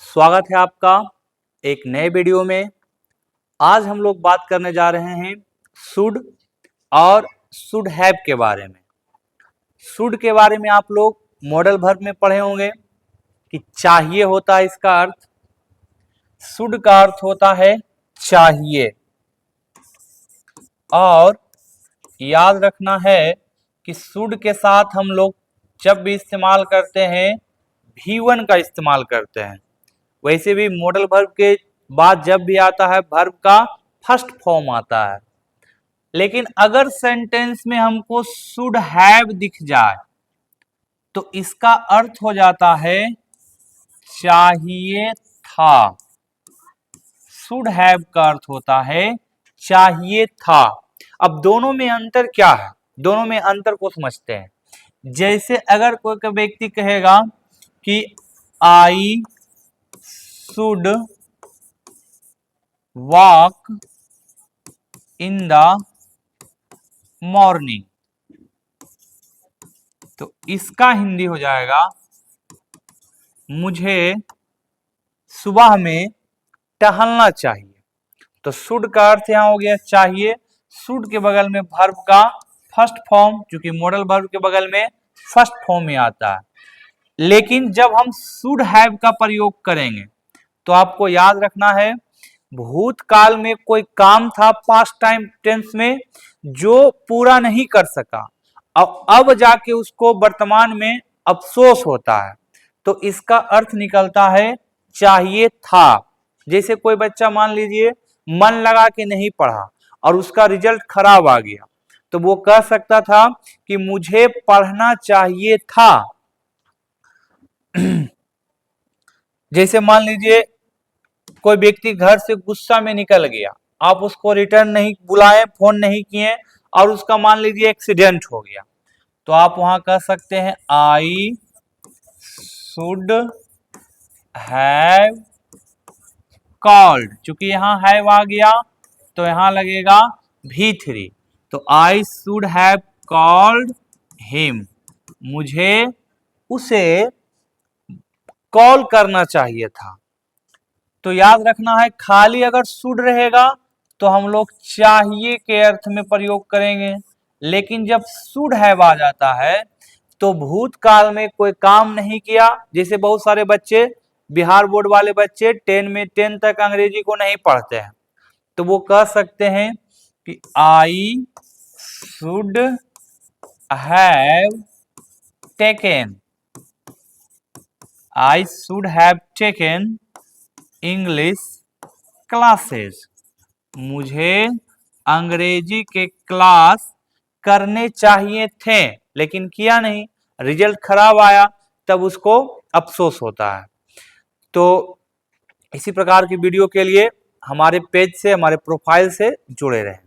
स्वागत है आपका एक नए वीडियो में। आज हम लोग बात करने जा रहे हैं शुड और शुड हैव के बारे में। शुड के बारे में आप लोग मॉडल वर्ब में पढ़े होंगे कि चाहिए होता है इसका अर्थ। शुड का अर्थ होता है चाहिए, और याद रखना है कि शुड के साथ हम लोग जब भी इस्तेमाल करते हैं V1 का इस्तेमाल करते हैं। वैसे भी मॉडल वर्ब के बाद जब भी आता है वर्ब का फर्स्ट फॉर्म आता है। लेकिन अगर सेंटेंस में हमको शुड हैव दिख जाए तो इसका अर्थ हो जाता है चाहिए था। शुड हैव का अर्थ होता है चाहिए था। अब दोनों में अंतर क्या है, दोनों में अंतर को समझते हैं। जैसे अगर कोई व्यक्ति कहेगा कि I should walk in the morning, तो इसका हिंदी हो जाएगा मुझे सुबह में टहलना चाहिए। तो शुड का अर्थ यहां हो गया चाहिए। शुड के बगल में वर्ब का फर्स्ट फॉर्म, क्योंकि मॉडल वर्ब के बगल में फर्स्ट फॉर्म में आता है। लेकिन जब हम शुड हैव का प्रयोग करेंगे तो आपको याद रखना है भूतकाल में कोई काम था पास्ट टाइम टेंस में जो पूरा नहीं कर सका, अब जाके उसको वर्तमान में अफसोस होता है, तो इसका अर्थ निकलता है चाहिए था। जैसे कोई बच्चा मान लीजिए मन लगा के नहीं पढ़ा और उसका रिजल्ट खराब आ गया, तो वो कह सकता था कि मुझे पढ़ना चाहिए था। जैसे मान लीजिए कोई व्यक्ति घर से गुस्सा में निकल गया, आप उसको रिटर्न नहीं बुलाए, फोन नहीं किए और उसका मान लीजिए एक्सीडेंट हो गया, तो आप वहां कह सकते हैं आई शुड हैव कॉल्ड। चूंकि यहां हैव आ गया तो यहां लगेगा V3, तो I should have called him, मुझे उसे कॉल करना चाहिए था। तो याद रखना है खाली अगर शुड रहेगा तो हम लोग चाहिए के अर्थ में प्रयोग करेंगे, लेकिन जब शुड हैव आ जाता है तो भूतकाल में कोई काम नहीं किया। जैसे बहुत सारे बच्चे, बिहार बोर्ड वाले बच्चे 10 तक अंग्रेजी को नहीं पढ़ते हैं, तो वो कह सकते हैं कि I should have taken, I should have taken English classes, मुझे अंग्रेजी के क्लास करने चाहिए थे लेकिन किया नहीं, रिजल्ट खराब आया, तब उसको अफसोस होता है। तो इसी प्रकार की वीडियो के लिए हमारे पेज से, हमारे प्रोफाइल से जुड़े रहें।